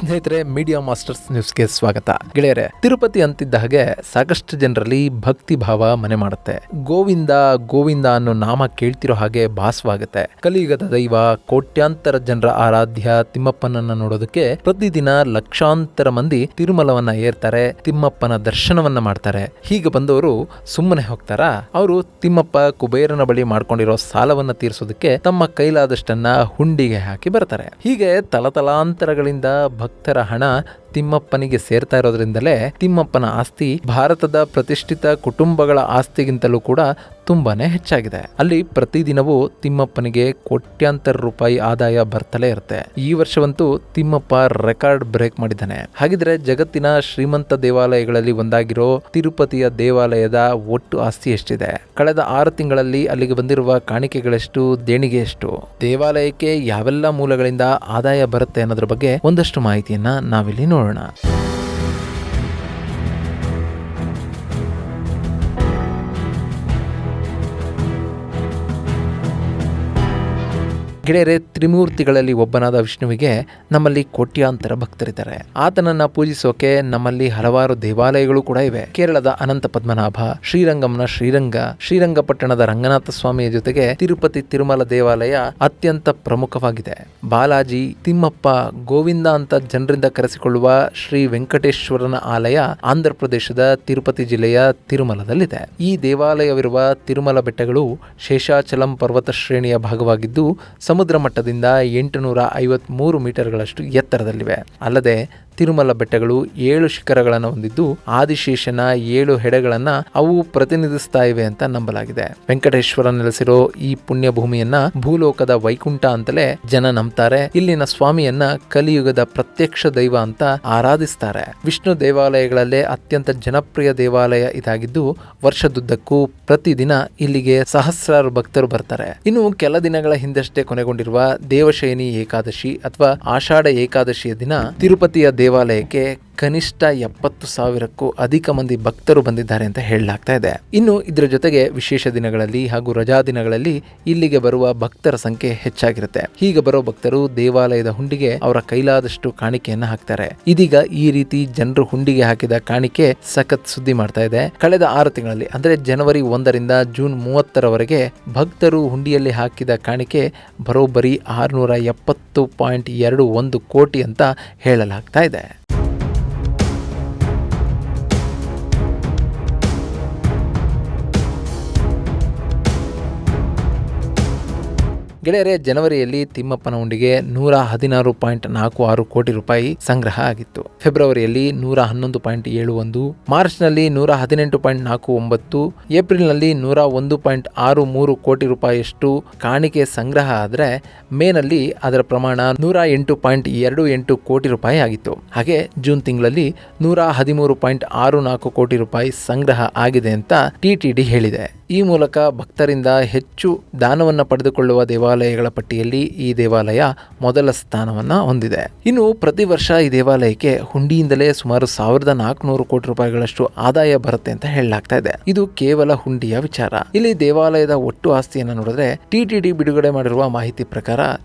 ಸ್ನೇಹಿತರೆ, media masters ನ್ಯೂಸ್ಗೆ ಸ್ವಾಗತ. ಗೆಳೆಯರೆ, ತಿರುಪತಿ ಅಂತಿದ್ದ ಹಾಗೆ ಸಾಕಷ್ಟು ಜನರಲ್ಲಿ ಭಕ್ತಿ ಭಾವ ಮನೆ ಮಾಡುತ್ತೆ. ಗೋವಿಂದ ಗೋವಿಂದ ಅನ್ನೋ ನಾಮ ಕೇಳ್ತಿರೋ ಹಾಗೆ ಭಾಸವಾಗುತ್ತೆ. ಕಲಿಯುಗದ ದೈವ, ಕೋಟ್ಯಾಂತರ ಜನರ ಆರಾಧ್ಯ ತಿಮ್ಮಪ್ಪನನ್ನ ನೋಡೋದಕ್ಕೆ ಪ್ರತಿದಿನ ಲಕ್ಷಾಂತರ ಮಂದಿ ತಿರುಮಲವನ್ನ ಏರ್ತಾರೆ, ತಿಮ್ಮಪ್ಪನ ದರ್ಶನವನ್ನ ಮಾಡ್ತಾರೆ. ಹೀಗೆ ಬಂದವರು ಸುಮ್ಮನೆ ಹೋಗ್ತಾರಾ? ಅವರು ತಿಮ್ಮಪ್ಪ ಕುಬೇರನ ಬಳಿ ಮಾಡ್ಕೊಂಡಿರೋ ಸಾಲವನ್ನ ತೀರಿಸೋದಕ್ಕೆ ತಮ್ಮ ಕೈಲಾದಷ್ಟನ್ನ ಹುಂಡಿಗೆ ಹಾಕಿ ಬರ್ತಾರೆ. ಹೀಗೆ ತಲತಲಾಂತರಗಳಿಂದ ಭಕ್ತರ ಹಣ ತಿಮ್ಮಪ್ಪನಿಗೆ ಸೇರ್ತಾ ಇರೋದ್ರಿಂದಲೇ ತಿಮ್ಮಪ್ಪನ ಆಸ್ತಿ ಭಾರತದ ಪ್ರತಿಷ್ಠಿತ ಕುಟುಂಬಗಳ ಆಸ್ತಿಗಿಂತಲೂ ಕೂಡ ತುಂಬಾನೇ ಹೆಚ್ಚಾಗಿದೆ. ಅಲ್ಲಿ ಪ್ರತಿದಿನವೂ ತಿಮ್ಮಪ್ಪನಿಗೆ ಕೋಟ್ಯಾಂತರ ರೂಪಾಯಿ ಆದಾಯ ಬರ್ತಲೇ ಇರುತ್ತೆ. ಈ ವರ್ಷವಂತೂ ತಿಮ್ಮಪ್ಪ ರೆಕಾರ್ಡ್ ಬ್ರೇಕ್ ಮಾಡಿದ್ದಾನೆ. ಹಾಗಿದ್ರೆ ಜಗತ್ತಿನ ಶ್ರೀಮಂತ ದೇವಾಲಯಗಳಲ್ಲಿ ಒಂದಾಗಿರೋ ತಿರುಪತಿಯ ದೇವಾಲಯದ ಒಟ್ಟು ಆಸ್ತಿ ಎಷ್ಟಿದೆ? ಕಳೆದ 6 ತಿಂಗಳಲ್ಲಿ ಅಲ್ಲಿಗೆ ಬಂದಿರುವ ಕಾಣಿಕೆಗಳೆಷ್ಟು, ದೇಣಿಗೆ ಎಷ್ಟು, ದೇವಾಲಯಕ್ಕೆ ಯಾವೆಲ್ಲ ಮೂಲಗಳಿಂದ ಆದಾಯ ಬರುತ್ತೆ ಅನ್ನೋದ್ರ ಬಗ್ಗೆ ಒಂದಷ್ಟು ಮಾಹಿತಿಯನ್ನ ನಾವಿಲ್ಲಿ ನೋಡೋಣ. ಗೆಳೆಯರೆ, ತ್ರಿಮೂರ್ತಿಗಳಲ್ಲಿ ಒಬ್ಬನಾದ ವಿಷ್ಣುವಿಗೆ ನಮ್ಮಲ್ಲಿ ಕೋಟ್ಯಾಂತರ ಭಕ್ತರಿದ್ದಾರೆ. ಆತನನ್ನ ಪೂಜಿಸೋಕೆ ನಮ್ಮಲ್ಲಿ ಹಲವಾರು ದೇವಾಲಯಗಳು ಕೂಡ ಇವೆ. ಕೇರಳದ ಅನಂತ ಪದ್ಮನಾಭ, ಶ್ರೀರಂಗಂನ ಶ್ರೀರಂಗಪಟ್ಟಣದ ರಂಗನಾಥ ಸ್ವಾಮಿಯ ಜೊತೆಗೆ ತಿರುಪತಿ ತಿರುಮಲ ದೇವಾಲಯ ಅತ್ಯಂತ ಪ್ರಮುಖವಾಗಿದೆ. ಬಾಲಾಜಿ, ತಿಮ್ಮಪ್ಪ, ಗೋವಿಂದ ಅಂತ ಜನರಿಂದ ಕರೆಸಿಕೊಳ್ಳುವ ಶ್ರೀ ವೆಂಕಟೇಶ್ವರನ ಆಲಯ ಆಂಧ್ರ ಪ್ರದೇಶದ ತಿರುಪತಿ ಜಿಲ್ಲೆಯ ತಿರುಮಲದಲ್ಲಿದೆ. ಈ ದೇವಾಲಯವಿರುವ ತಿರುಮಲ ಬೆಟ್ಟಗಳು ಶೇಷಾಚಲಂ ಪರ್ವತ ಶ್ರೇಣಿಯ ಭಾಗವಾಗಿದ್ದು ಸಮುದ್ರ ಮಟ್ಟದಿಂದ 853 ಮೀಟರ್ಗಳಷ್ಟು ಎತ್ತರದಲ್ಲಿವೆ. ಅಲ್ಲದೆ ತಿರುಮಲ ಬೆಟ್ಟಗಳು 7 ಶಿಖರಗಳನ್ನು ಹೊಂದಿದ್ದು ಆದಿಶೇಷನ 7 ಹೆಡೆಗಳನ್ನ ಅವು ಪ್ರತಿನಿಧಿಸ್ತಾ ಇವೆ ಅಂತ ನಂಬಲಾಗಿದೆ. ವೆಂಕಟೇಶ್ವರ ನೆಲೆಸಿರೋ ಈ ಪುಣ್ಯ ಭೂಮಿಯನ್ನ ಭೂಲೋಕದ ವೈಕುಂಠ ಅಂತಲೇ ಜನ ನಂಬ್ತಾರೆ. ಇಲ್ಲಿನ ಸ್ವಾಮಿಯನ್ನ ಕಲಿಯುಗದ ಪ್ರತ್ಯಕ್ಷ ದೈವ ಅಂತ ಆರಾಧಿಸ್ತಾರೆ. ವಿಷ್ಣು ದೇವಾಲಯಗಳಲ್ಲೇ ಅತ್ಯಂತ ಜನಪ್ರಿಯ ದೇವಾಲಯ ಇದಾಗಿದ್ದು ವರ್ಷದುದ್ದಕ್ಕೂ ಪ್ರತಿದಿನ ಇಲ್ಲಿಗೆ ಸಹಸ್ರಾರು ಭಕ್ತರು ಬರ್ತಾರೆ. ಇನ್ನು ಕೆಲ ದಿನಗಳ ಹಿಂದಷ್ಟೇ ಕೊನೆಗೊಂಡಿರುವ ದೇವಶಯನಿ ಏಕಾದಶಿ ಅಥವಾ ಆಷಾಢ ಏಕಾದಶಿಯ ದಿನ ತಿರುಪತಿಯ ದೇವಾಲಯಕ್ಕೆ ಕನಿಷ್ಠ 70,000ಕ್ಕೂ ಅಧಿಕ ಮಂದಿ ಭಕ್ತರು ಬಂದಿದ್ದಾರೆ ಅಂತ ಹೇಳಲಾಗ್ತಾ ಇದೆ. ಇನ್ನು ಇದರ ಜೊತೆಗೆ ವಿಶೇಷ ದಿನಗಳಲ್ಲಿ ಹಾಗೂ ರಜಾ ದಿನಗಳಲ್ಲಿ ಇಲ್ಲಿಗೆ ಬರುವ ಭಕ್ತರ ಸಂಖ್ಯೆ ಹೆಚ್ಚಾಗಿರುತ್ತೆ. ಹೀಗೆ ಬರೋ ಭಕ್ತರು ದೇವಾಲಯದ ಹುಂಡಿಗೆ ಅವರ ಕೈಲಾದಷ್ಟು ಕಾಣಿಕೆಯನ್ನ ಹಾಕ್ತಾರೆ. ಇದೀಗ ಈ ರೀತಿ ಜನರು ಹುಂಡಿಗೆ ಹಾಕಿದ ಕಾಣಿಕೆ ಸಖತ್ ಸುದ್ದಿ ಮಾಡ್ತಾ ಇದೆ. ಕಳೆದ 6 ತಿಂಗಳಲ್ಲಿ ಅಂದ್ರೆ ಜನವರಿ 1ರಿಂದ ಜೂನ್ 30ರವರೆಗೆ ಭಕ್ತರು ಹುಂಡಿಯಲ್ಲಿ ಹಾಕಿದ ಕಾಣಿಕೆ ಬರೋಬ್ಬರಿ 670.21 ಕೋಟಿ ಅಂತ ಹೇಳಲಾಗ್ತಾ ಇದೆ. ಗೆಳೆಯರೆ, ಜನವರಿಯಲ್ಲಿ ತಿಮ್ಮಪ್ಪನ ಹುಂಡಿಗೆ 116.46 ಕೋಟಿ ರೂಪಾಯಿ ಸಂಗ್ರಹ ಆಗಿತ್ತು. ಫೆಬ್ರವರಿಯಲ್ಲಿ 111.71, ಮಾರ್ಚ್ನಲ್ಲಿ 118.49, ಏಪ್ರಿಲ್ನಲ್ಲಿ 101.63 ಕೋಟಿ ರೂಪಾಯಿಯಷ್ಟು ಕಾಣಿಕೆ ಸಂಗ್ರಹ ಆದರೆ ಮೇನಲ್ಲಿ ಅದರ ಪ್ರಮಾಣ 108.28 ಕೋಟಿ ರೂಪಾಯಿ ಆಗಿತ್ತು. ಹಾಗೆ ಜೂನ್ ತಿಂಗಳಲ್ಲಿ 113.64 ಕೋಟಿ ರೂಪಾಯಿ ಸಂಗ್ರಹ ಆಗಿದೆ ಅಂತ ಟಿಟಿಡಿ ಹೇಳಿದೆ. ಈ ಮೂಲಕ ಭಕ್ತರಿಂದ ಹೆಚ್ಚು ದಾನವನ್ನು ಪಡೆದುಕೊಳ್ಳುವ ದೇವಾಲಯಗಳ ಪಟ್ಟಿಯಲ್ಲಿ ಈ ದೇವಾಲಯ ಮೊದಲ ಸ್ಥಾನವನ್ನ ಹೊಂದಿದೆ. ಇನ್ನು ಪ್ರತಿ ವರ್ಷ ಈ ದೇವಾಲಯಕ್ಕೆ ಹುಂಡಿಯಿಂದಲೇ ಸುಮಾರು 1,400 ಕೋಟಿ ರೂಪಾಯಿಗಳಷ್ಟು ಆದಾಯ ಬರುತ್ತೆ ಅಂತ ಹೇಳಲಾಗ್ತಾ ಇದೆ. ಇದು ಕೇವಲ ಹುಂಡಿಯ ವಿಚಾರ. ಇಲ್ಲಿ ದೇವಾಲಯದ ಒಟ್ಟು ಆಸ್ತಿಯನ್ನು ನೋಡಿದ್ರೆ ಟಿಟಿಡಿ ಬಿಡುಗಡೆ ಮಾಡಿರುವ ಮಾಹಿತಿ ಪ್ರಕಾರ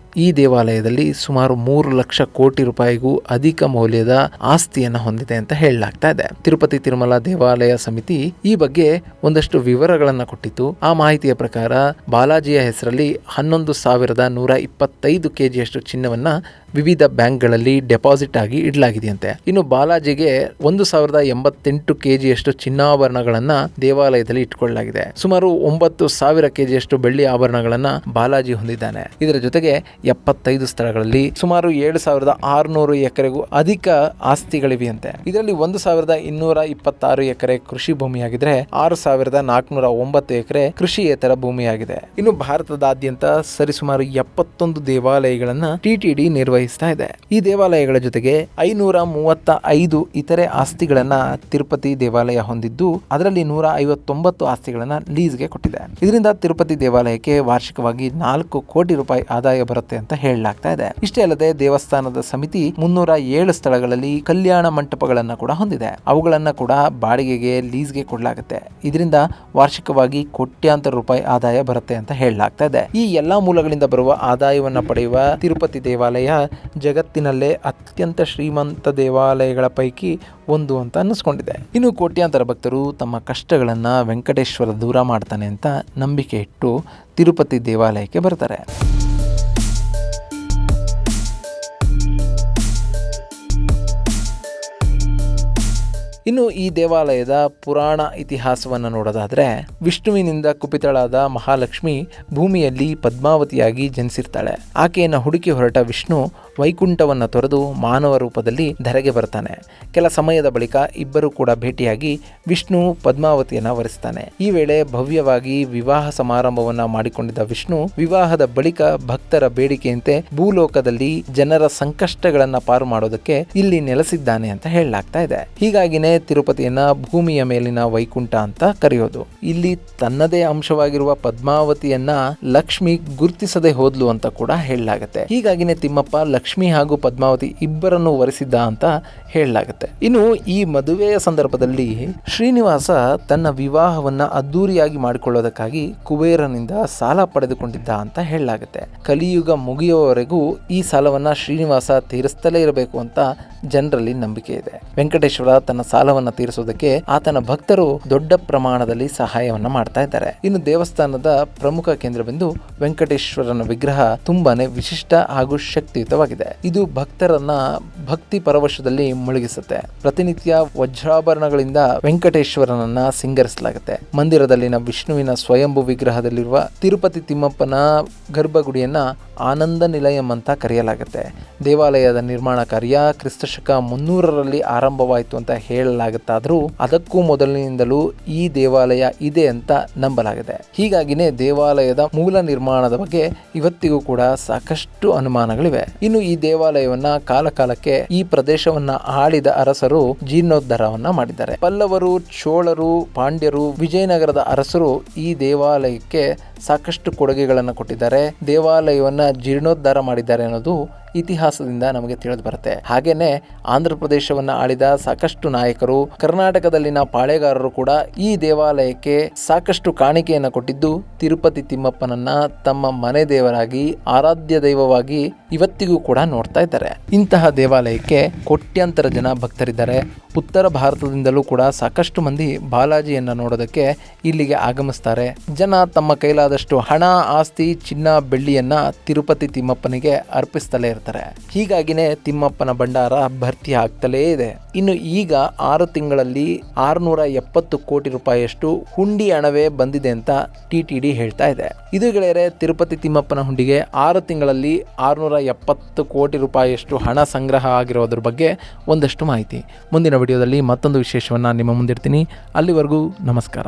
ಈ ದೇವಾಲಯದಲ್ಲಿ ಸುಮಾರು 3 ಲಕ್ಷ ಕೋಟಿ ರೂಪಾಯಿಗೂ ಅಧಿಕ ಮೌಲ್ಯದ ಆಸ್ತಿಯನ್ನು ಹೊಂದಿದೆ ಅಂತ ಹೇಳಲಾಗ್ತಾ ಇದೆ. ತಿರುಪತಿ ತಿರುಮಲ ದೇವಾಲಯ ಸಮಿತಿ ಈ ಬಗ್ಗೆ ಒಂದಷ್ಟು ವಿವರಗಳನ್ನ ಕೊಟ್ಟಿತ್ತು. ಆ ಮಾಹಿತಿಯ ಪ್ರಕಾರ ಬಾಲಾಜಿಯ ಹೆಸರಲ್ಲಿ 11,125 ಕೆಜಿಯಷ್ಟು ಚಿನ್ನವನ್ನ ವಿವಿಧ ಬ್ಯಾಂಕ್ಗಳಲ್ಲಿ ಡೆಪಾಸಿಟ್ ಆಗಿ ಇಡಲಾಗಿದೆಯಂತೆ. ಇನ್ನು ಬಾಲಾಜಿಗೆ 1,088 ಕೆಜಿಯಷ್ಟು ಚಿನ್ನಾಭರಣಗಳನ್ನ ದೇವಾಲಯದಲ್ಲಿ ಇಟ್ಕೊಳ್ಳಲಾಗಿದೆ. ಸುಮಾರು 9,000 ಕೆಜಿಯಷ್ಟು ಬೆಳ್ಳಿ ಆಭರಣಗಳನ್ನ ಬಾಲಾಜಿ ಹೊಂದಿದ್ದಾನೆ. ಇದರ ಜೊತೆಗೆ 75 ಸ್ಥಳಗಳಲ್ಲಿ ಸುಮಾರು 7,600 ಎಕರೆಗೂ ಅಧಿಕ ಆಸ್ತಿಗಳಿವೆಯಂತೆ. ಇದರಲ್ಲಿ 1,226 ಎಕರೆ ಕೃಷಿ ಭೂಮಿಯಾಗಿದ್ರೆ 6,409 ಎಕರೆ ಕೃಷಿಯೇತರ ಭೂಮಿಯಾಗಿದೆ. ಇನ್ನು ಭಾರತದಾದ್ಯಂತ ಸರಿಸುಮಾರು 71 ದೇವಾಲಯಗಳನ್ನ ಟಿಟಿಡಿ ನಿರ್ವಹಿಸ್ತಾ ಇದೆ. ಈ ದೇವಾಲಯಗಳ ಜೊತೆಗೆ 535 ಇತರೆ ಆಸ್ತಿಗಳನ್ನ ತಿರುಪತಿ ದೇವಾಲಯ ಹೊಂದಿದ್ದು ಅದರಲ್ಲಿ 159 ಆಸ್ತಿಗಳನ್ನ ಲೀಸ್ಗೆ ಕೊಟ್ಟಿದೆ. ಇದರಿಂದ ತಿರುಪತಿ ದೇವಾಲಯಕ್ಕೆ ವಾರ್ಷಿಕವಾಗಿ 4 ಕೋಟಿ ರೂಪಾಯಿ ಆದಾಯ ಬರುತ್ತೆ ಅಂತ ಹೇಳಲಾಗ್ತಾ ಇದೆ. ಇಷ್ಟೇ ಅಲ್ಲದೆ ದೇವಸ್ಥಾನದ ಸಮಿತಿ 307 ಸ್ಥಳಗಳಲ್ಲಿ ಕಲ್ಯಾಣ ಮಂಟಪಗಳನ್ನ ಕೂಡ ಹೊಂದಿದೆ. ಅವುಗಳನ್ನ ಕೂಡ ಬಾಡಿಗೆಗೆ ಲೀಸ್ಗೆ ಕೊಡಲಾಗುತ್ತೆ. ಇದರಿಂದ ವಾರ್ಷಿಕವಾಗಿ ಸತತವಾಗಿ ಕೋಟ್ಯಾಂತರ ರೂಪಾಯಿ ಆದಾಯ ಬರುತ್ತೆ ಅಂತ ಹೇಳಲಾಗ್ತಾ ಇದೆ. ಈ ಎಲ್ಲಾ ಮೂಲಗಳಿಂದ ಬರುವ ಆದಾಯವನ್ನು ಪಡೆಯುವ ತಿರುಪತಿ ದೇವಾಲಯ ಜಗತ್ತಿನಲ್ಲೇ ಅತ್ಯಂತ ಶ್ರೀಮಂತ ದೇವಾಲಯಗಳ ಪೈಕಿ ಒಂದು ಅಂತ ಅನ್ನಿಸ್ಕೊಂಡಿದೆ. ಇನ್ನು ಕೋಟ್ಯಾಂತರ ಭಕ್ತರು ತಮ್ಮ ಕಷ್ಟಗಳನ್ನು ವೆಂಕಟೇಶ್ವರ ದೂರ ಮಾಡ್ತಾನೆ ಅಂತ ನಂಬಿಕೆ ಇಟ್ಟು ತಿರುಪತಿ ದೇವಾಲಯಕ್ಕೆ ಬರ್ತಾರೆ. ಇನ್ನು ಈ ದೇವಾಲಯದ ಪುರಾಣ ಇತಿಹಾಸವನ್ನು ನೋಡೋದಾದರೆ, ವಿಷ್ಣುವಿನಿಂದ ಕುಪಿತಳಾದ ಮಹಾಲಕ್ಷ್ಮಿ ಭೂಮಿಯಲ್ಲಿ ಪದ್ಮಾವತಿಯಾಗಿ ಜನಿಸಿರ್ತಾಳೆ. ಆಕೆಯನ್ನು ಹುಡುಕಿ ಹೊರಟ ವಿಷ್ಣು ವೈಕುಂಠವನ್ನು ತೊರೆದು ಮಾನವ ರೂಪದಲ್ಲಿ ಧರೆಗೆ ಬರ್ತಾನೆ. ಕೆಲ ಸಮಯದ ಬಳಿಕ ಇಬ್ಬರು ಕೂಡ ಭೇಟಿಯಾಗಿ ವಿಷ್ಣು ಪದ್ಮಾವತಿಯನ್ನು ವರಿಸ್ತಾನೆ. ಈ ವೇಳೆ ಭವ್ಯವಾಗಿ ವಿವಾಹ ಸಮಾರಂಭವನ್ನು ಮಾಡಿಕೊಂಡಿದ್ದ ವಿಷ್ಣು ವಿವಾಹದ ಬಳಿಕ ಭಕ್ತರ ಬೇಡಿಕೆಯಂತೆ ಭೂಲೋಕದಲ್ಲಿ ಜನರ ಸಂಕಷ್ಟಗಳನ್ನು ಪಾರು ಮಾಡೋದಕ್ಕೆ ಇಲ್ಲಿ ನೆಲೆಸಿದ್ದಾನೆ ಅಂತ ಹೇಳಲಾಗ್ತಾ ಇದೆ. ಹೀಗಾಗಿನೇ ತಿರುಪತಿಯನ್ನ ಭೂಮಿಯ ಮೇಲಿನ ವೈಕುಂಠ ಅಂತ ಕರೆಯೋದು. ಇಲ್ಲಿ ತನ್ನದೇ ಅಂಶವಾಗಿರುವ ಪದ್ಮಾವತಿಯನ್ನ ಲಕ್ಷ್ಮಿ ಗುರುತಿಸದೆ ಹೋದ್ಲು ಅಂತ ಕೂಡ ಹೇಳಲಾಗುತ್ತೆ. ಹೀಗಾಗಿನೇ ತಿಮ್ಮಪ್ಪ ಲಕ್ಷ್ಮಿ ಹಾಗೂ ಪದ್ಮಾವತಿ ಇಬ್ಬರನ್ನು ವರಿಸಿದ್ದ ಅಂತ ಹೇಳಲಾಗುತ್ತೆ. ಇನ್ನು ಈ ಮದುವೆಯ ಸಂದರ್ಭದಲ್ಲಿ ಶ್ರೀನಿವಾಸ ತನ್ನ ವಿವಾಹವನ್ನ ಅದ್ದೂರಿಯಾಗಿ ಮಾಡಿಕೊಳ್ಳೋದಕ್ಕಾಗಿ ಕುಬೇರನಿಂದ ಸಾಲ ಪಡೆದುಕೊಂಡಿದ್ದ ಅಂತ ಹೇಳಲಾಗುತ್ತೆ. ಕಲಿಯುಗ ಮುಗಿಯುವವರೆಗೂ ಈ ಸಾಲವನ್ನ ಶ್ರೀನಿವಾಸ ತೀರಿಸ್ತಲೇ ಇರಬೇಕು ಅಂತ ಜನರಲ್ಲಿ ನಂಬಿಕೆ ಇದೆ. ವೆಂಕಟೇಶ್ವರ ತನ್ನ ಸಾಲವನ್ನು ತೀರಿಸೋದಕ್ಕೆ ಆತನ ಭಕ್ತರು ದೊಡ್ಡ ಪ್ರಮಾಣದಲ್ಲಿ ಸಹಾಯವನ್ನ ಮಾಡ್ತಾ ಇದ್ದಾರೆ. ಇನ್ನು ದೇವಸ್ಥಾನದ ಪ್ರಮುಖ ಕೇಂದ್ರಬಿಂದು ವೆಂಕಟೇಶ್ವರನ ವಿಗ್ರಹ ತುಂಬಾನೇ ವಿಶಿಷ್ಟ ಹಾಗೂ ಶಕ್ತಿಯುತವಾಗಿದೆ. ಇದು ಭಕ್ತರನ್ನ ಭಕ್ತಿ ಪರವಶದಲ್ಲಿ ಮುಳುಗಿಸುತ್ತೆ. ಪ್ರತಿನಿತ್ಯ ವಜ್ರಾಭರಣಗಳಿಂದ ವೆಂಕಟೇಶ್ವರನನ್ನ ಸಿಂಗರಿಸಲಾಗುತ್ತೆ. ಮಂದಿರದಲ್ಲಿನ ವಿಷ್ಣುವಿನ ಸ್ವಯಂಭೂ ವಿಗ್ರಹದಲ್ಲಿರುವ ತಿರುಪತಿ ತಿಮ್ಮಪ್ಪನ ಗರ್ಭಗುಡಿಯನ್ನ ಆನಂದ ನಿಲಯಂ ಅಂತ ಕರೆಯಲಾಗುತ್ತೆ. ದೇವಾಲಯದ ನಿರ್ಮಾಣ ಕಾರ್ಯ ಕ್ರಿಸ್ತಶಕ 300ರಲ್ಲಿ ಆರಂಭವಾಯಿತು ಅಂತ ಹೇಳಲಾಗುತ್ತಾದರೂ ಅದಕ್ಕೂ ಮೊದಲಿನಿಂದಲೂ ಈ ದೇವಾಲಯ ಇದೆ ಅಂತ ನಂಬಲಾಗಿದೆ. ಹೀಗಾಗಿನೇ ದೇವಾಲಯದ ಮೂಲ ನಿರ್ಮಾಣದ ಬಗ್ಗೆ ಇವತ್ತಿಗೂ ಕೂಡ ಸಾಕಷ್ಟು ಅನುಮಾನಗಳಿವೆ. ಇನ್ನು ಈ ದೇವಾಲಯವನ್ನ ಕಾಲಕಾಲಕ್ಕೆ ಈ ಪ್ರದೇಶವನ್ನ ಆಳಿದ ಅರಸರು ಜೀರ್ಣೋದ್ಧಾರವನ್ನ ಮಾಡಿದ್ದಾರೆ. ಪಲ್ಲವರು, ಚೋಳರು, ಪಾಂಡ್ಯರು, ವಿಜಯನಗರದ ಅರಸರು ಈ ದೇವಾಲಯಕ್ಕೆ ಸಾಕಷ್ಟು ಕೊಡುಗೆಗಳನ್ನು ಕೊಟ್ಟಿದ್ದಾರೆ. ದೇವಾಲಯವನ್ನ ಜೀರ್ಣೋದ್ಧಾರ ಮಾಡಿದ್ದಾರೆ ಅನ್ನೋದು ಇತಿಹಾಸದಿಂದ ನಮಗೆ ತಿಳಿದು ಬರುತ್ತೆ. ಹಾಗೇನೆ ಆಂಧ್ರ ಪ್ರದೇಶವನ್ನ ಆಳಿದ ಸಾಕಷ್ಟು ನಾಯಕರು, ಕರ್ನಾಟಕದಲ್ಲಿನ ಪಾಳೆಗಾರರು ಕೂಡ ಈ ದೇವಾಲಯಕ್ಕೆ ಸಾಕಷ್ಟು ಕಾಣಿಕೆಯನ್ನು ಕೊಟ್ಟಿದ್ದು ತಿರುಪತಿ ತಿಮ್ಮಪ್ಪನನ್ನ ತಮ್ಮ ಮನೆ ದೇವರಾಗಿ, ಆರಾಧ್ಯ ದೈವವಾಗಿ ಇವತ್ತಿಗೂ ಕೂಡ ನೋಡ್ತಾ ಇದ್ದಾರೆ. ಇಂತಹ ದೇವಾಲಯಕ್ಕೆ ಕೋಟ್ಯಾಂತರ ಜನ ಭಕ್ತರಿದ್ದಾರೆ. ಉತ್ತರ ಭಾರತದಿಂದಲೂ ಕೂಡ ಸಾಕಷ್ಟು ಮಂದಿ ಬಾಲಾಜಿಯನ್ನ ನೋಡೋದಕ್ಕೆ ಇಲ್ಲಿಗೆ ಆಗಮಿಸ್ತಾರೆ. ಜನ ತಮ್ಮ ಕೈಲಾದಷ್ಟು ಹಣ, ಆಸ್ತಿ, ಚಿನ್ನ, ಬೆಳ್ಳಿಯನ್ನ ತಿರುಪತಿ ತಿಮ್ಮಪ್ಪನಿಗೆ ಅರ್ಪಿಸ್ತಲೇ ಇರ್ತಾರೆ. ಹೀಗಾಗಿನೇ ತಿಮ್ಮಪ್ಪನ ಭಂಡಾರ ಭರ್ತಿ ಆಗ್ತಲೇ ಇದೆ. ಇನ್ನು ಈಗ 6 ತಿಂಗಳಲ್ಲಿ 670 ಕೋಟಿ ರೂಪಾಯಿಯಷ್ಟು ಹುಂಡಿ ಹಣವೇ ಬಂದಿದೆ ಅಂತ TTD ಹೇಳ್ತಾ ಇದೆ. ಇದು ಗೆಳೆಯರೆ, ತಿರುಪತಿ ತಿಮ್ಮಪ್ಪನ ಹುಂಡಿಗೆ 6 ತಿಂಗಳಲ್ಲಿ 670 ಕೋಟಿ ರೂಪಾಯಿಯಷ್ಟು ಹಣ ಸಂಗ್ರಹ ಆಗಿರೋದ್ರ ಬಗ್ಗೆ ಒಂದಷ್ಟು ಮಾಹಿತಿ. ಮುಂದಿನ ವಿಡಿಯೋದಲ್ಲಿ ಮತ್ತೊಂದು ವಿಶೇಷವನ್ನು ನಿಮ್ಮ ಮುಂದಿರ್ತೀನಿ. ಅಲ್ಲಿವರೆಗೂ ನಮಸ್ಕಾರ.